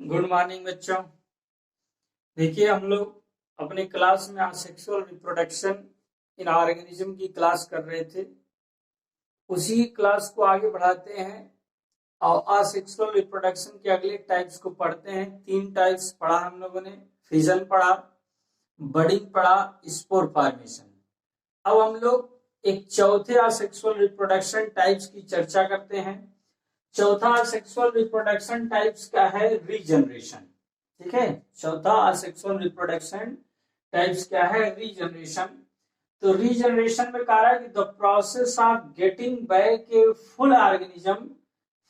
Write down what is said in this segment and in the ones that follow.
Good morning बच्चों। देखिए हम लोग अपने क्लास में आज सेक्सुअल रिप्रोडक्शन इन ऑर्गेनिज्म की क्लास कर रहे थे। उसी क्लास को आगे बढ़ाते हैं और आज सेक्सुअल रिप्रोडक्शन के अगले टाइप्स को पढ़ते हैं। 3 टाइप्स पढ़ा हम लोगों ने, फिजन पढ़ा, बडिंग पढ़ा, स्पोर फॉर्मेशन। अब हम लोग एक चौथे असेक्सुअल रिप्रोडक्शन टाइप्स की चर्चा करते हैं। चौथा असेक्सुअल रिप्रोडक्शन टाइप्स का है रीजनरेशन। ठीक है, चौथा असेक्सुअल रिप्रोडक्शन टाइप्स क्या है? रीजनरेशन। तो रीजनरेशन में कहा है कि the process of getting back a full organism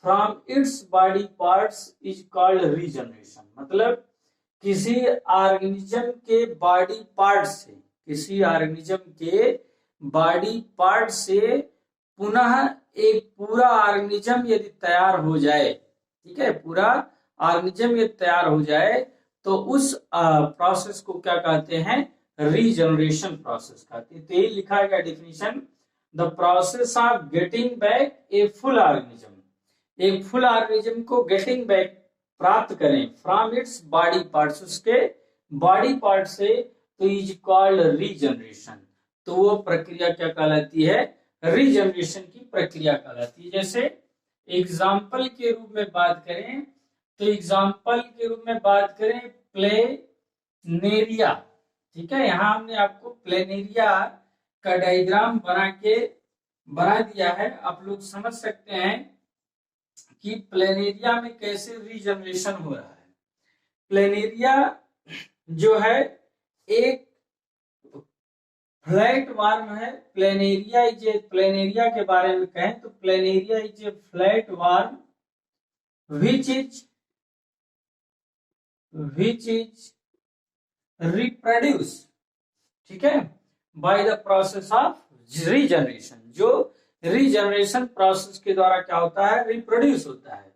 from its body parts is called regeneration. मतलब किसी ऑर्गेनिज्म के बॉडी पार्ट से, किसी ऑर्गेनिज्म के बॉडी पार्ट से पुनः एक पूरा ऑर्गेनिज्म यदि तैयार हो जाए, ठीक है, पूरा ऑर्गेनिज्म यदि तैयार हो जाए तो उस प्रोसेस को क्या कहते हैं? रीजनरेशन प्रोसेस कहते हैं। तो यही लिखा गया definition, the process of getting back a full organism. एक फुल ऑर्गेनिज्म को गेटिंग बैक प्राप्त करें फ्रॉम इट्स बॉडी पार्ट्स, उसके बॉडी पार्ट से, तो इज कॉल्ड रीजनरेशन। तो वो प्रक्रिया क्या कहलाती है? रीजनरेशन की प्रक्रिया कहलाती है। जैसे एग्जाम्पल के रूप में बात करें तो एग्जाम्पल के रूप में बात करें प्लेनेरिया। ठीक है, यहां हमने आपको प्लेनेरिया का डायग्राम बना दिया है। आप लोग समझ सकते हैं कि प्लेनेरिया में कैसे रीजनरेशन हो रहा है। प्लेनेरिया जो है एक फ्लैट वार्म है। प्लेनेरिया के बारे में कहें तो planaria is a flat warm which is reproduce, ठीक है, by the process of regeneration. जो रीजनरेशन प्रोसेस के द्वारा क्या होता है? रिप्रोड्यूस होता है।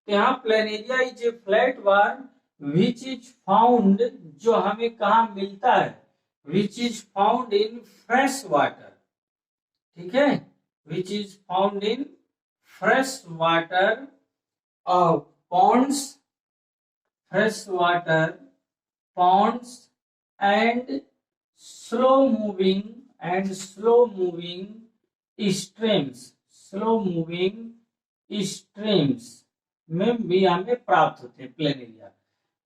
तो यहाँ planaria is a flat warm which is found, जो हमें कहा मिलता है, which is found in fresh water. ठीक है, which is found in fresh water of ponds, fresh water ponds and slow moving streams में भी हमें प्राप्त होते हैं प्लेनेरिया।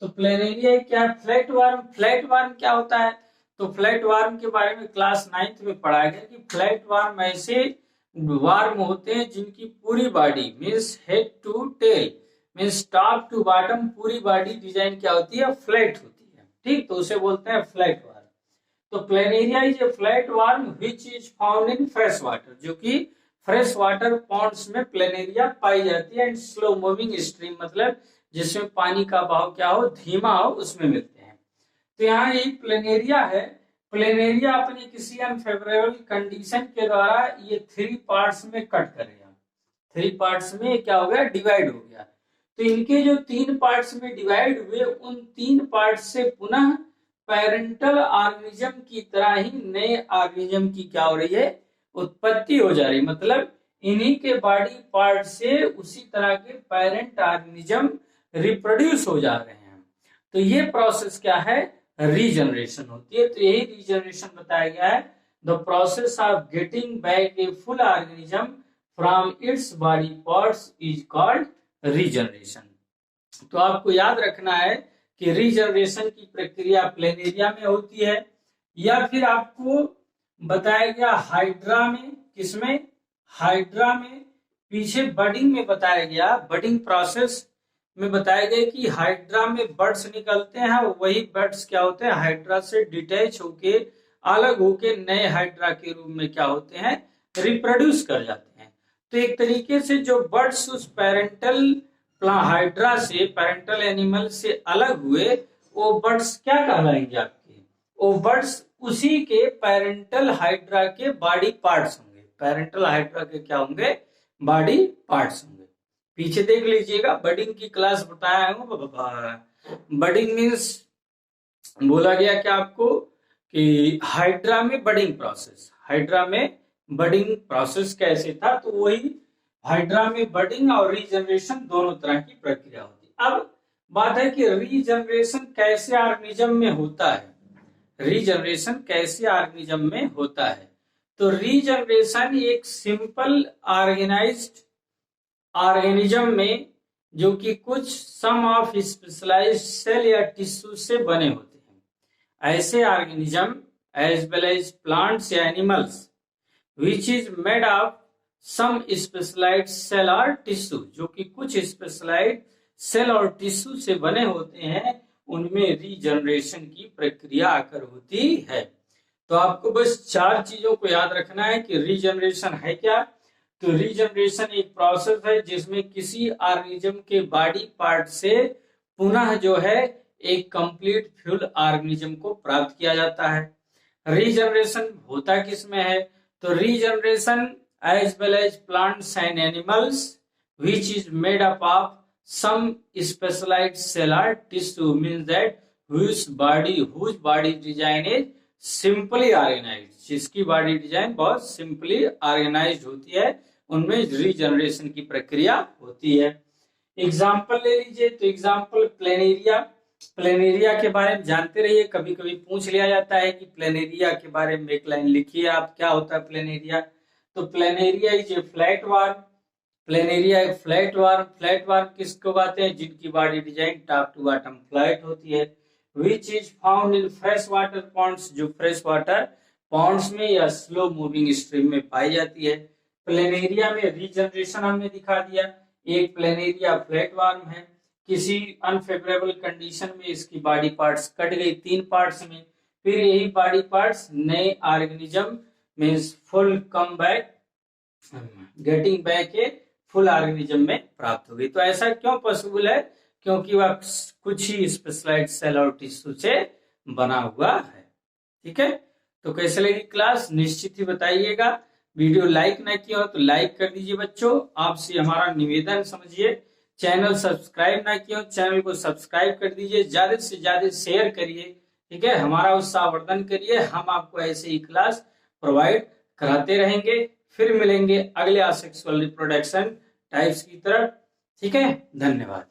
तो प्लेनेरिया क्या है? Flat worm. फ्लैट वार्म क्या होता है? तो फ्लैट वार्म के बारे में क्लास 9th में पढ़ाया गया कि फ्लैट वार्म ऐसे वार्म होते हैं जिनकी पूरी body means head to tail means top to bottom पूरी बॉडी डिजाइन क्या होती है? फ्लैट होती है। ठीक, तो उसे बोलते हैं फ्लैट वार्म। तो planaria is a flat warm which is found in fresh water, जो कि फ्रेश वाटर पॉन्ड्स में प्लेनेरिया पाई जाती है। एंड स्लो मूविंग स्ट्रीम, मतलब जिसमें पानी का बहाव क्या हो? धीमा हो, उसमें मिलते हैं। तो यहाँ ये प्लेनेरिया है। प्लेनेरिया अपनी किसी अनफेवरेबल कंडीशन के द्वारा ये 3 पार्ट्स में कट करेगा। 3 पार्ट्स में क्या हो गया? डिवाइड हो गया। तो इनके जो 3 पार्ट्स में डिवाइड हुए, उन 3 पार्ट्स से पुनः पेरेंटल ऑर्गेनिज्म की तरह ही नए ऑर्गेनिज्म की क्या हो रही है? उत्पत्ति हो जा रही। मतलब इन्हीं के बॉडी पार्ट से उसी तरह के पेरेंट ऑर्गेनिज्म रिप्रोड्यूस हो जा रहे हैं। तो ये प्रोसेस क्या है? रीजनरेशन होती है। तो यही रीजनरेशन बताया गया है, the process of getting back a full organism from its body parts is called regeneration. तो आपको याद रखना है कि रीजनरेशन की प्रक्रिया प्लेनेरिया में होती है, या फिर आपको बताया गया हाइड्रा में। किसमें? हाइड्रा में। पीछे बडिंग में बताया गया, बडिंग प्रोसेस में बताया गया कि हाइड्रा में बर्ड्स निकलते हैं, वही बर्ड्स क्या होते हैं? हाइड्रा से डिटैच होके, अलग होके नए हाइड्रा के रूप में क्या होते हैं? रिप्रोड्यूस कर जाते हैं। तो एक तरीके से जो बर्ड्स उस पेरेंटल हाइड्रा से, पेरेंटल एनिमल से अलग हुए, वो बर्ड्स क्या कहलाएंगे आपके? वो बर्ड्स उसी के पेरेंटल हाइड्रा के बॉडी पार्ट्स होंगे। पेरेंटल हाइड्रा के क्या होंगे? बॉडी पार्ट्स होंगे। पीछे देख लीजिएगा, बडिंग की क्लास बताया हूं। बडिंग मीन्स बोला गया क्या आपको कि हाइड्रा में बडिंग प्रोसेस, हाइड्रा में बडिंग प्रोसेस कैसे था? तो वही हाइड्रा में बडिंग और रीजनरेशन दोनों तरह की प्रक्रिया होती है। अब बात है कि रीजनरेशन कैसे ऑर्गेनिज्म में होता है, रीजनरेशन कैसे ऑर्गेनिज्म में होता है। तो रीजनरेशन एक सिंपल ऑर्गेनाइज्ड ऑर्गेनिज्म में जो कि कुछ सम ऑफ स्पेशलाइज्ड सेल या टिश्यू से बने होते हैं, ऐसे organism as well as plants या animals which is made of some specialised cell और टिश्यू, जो कि कुछ स्पेशलाइज्ड सेल और टिश्यू से बने होते हैं, उनमें रीजनरेशन की प्रक्रिया आकर होती है। तो आपको बस 4 चीजों को याद रखना है कि रीजनरेशन है क्या। तो रीजनरेशन एक प्रोसेस है जिसमें किसी ऑर्गेनिज्म के बॉडी पार्ट से पुनः जो है एक कंप्लीट फ्यूल ऑर्गेनिज्म को प्राप्त किया जाता है। रीजनरेशन होता किसमें है, तो regeneration as well as plants and animals which is made up of some specialized cell or tissue means that whose body design is simply organized, जिसकी बॉडी डिजाइन बहुत सिंपली ऑर्गेनाइज्ड होती है, उनमें रीजनरेशन की प्रक्रिया होती है। एग्जाम्पल ले लीजिए, तो एग्जाम्पल प्लेनेरिया। प्लेनेरिया के बारे में जानते रहिए, कभी कभी पूछ लिया जाता है कि प्लेनेरिया के बारे में एक लाइन लिखिए आप, क्या होता है प्लेनेरिया। तो planaria is a flat worm. Planaria एक फ्लैट वार्म किसको कहते हैं, जिनकी body design top to bottom flat होती है। Which is found in fresh water ponds, जो फ्रेश वाटर पॉन्ड्स में या स्लो मूविंग स्ट्रीम में पाई जाती है। प्लेनेरिया में रीजनरेशन हमने दिखा दिया। एक प्लेनेरिया फ्लैट वार्म है, किसी अनफेवरेबल कंडीशन में इसकी बॉडी पार्ट्स कट गई 3 पार्ट्स में, फिर यही बॉडी पार्ट्स नए organism means full come back getting back a full organism में प्राप्त हो गई। तो ऐसा क्यों पॉसिबल है, क्योंकि वह कुछ ही स्पेशलाइज्ड सेल और टिश्यू से बना हुआ है। ठीक है, तो कैसे लगी क्लास निश्चित ही बताइएगा। वीडियो लाइक ना किया हो तो लाइक कर दीजिए बच्चों, आपसे हमारा निवेदन समझिए। चैनल सब्सक्राइब ना किया हो, चैनल को सब्सक्राइब कर दीजिए, ज्यादा से ज्यादा शेयर करिए। ठीक है, हमारा उत्साहवर्धन करिए, हम आपको ऐसे ही क्लास प्रोवाइड कराते रहेंगे। फिर मिलेंगे अगले असेक्सुअल रिप्रोडक्शन टाइप्स की तरफ। ठीक है, धन्यवाद।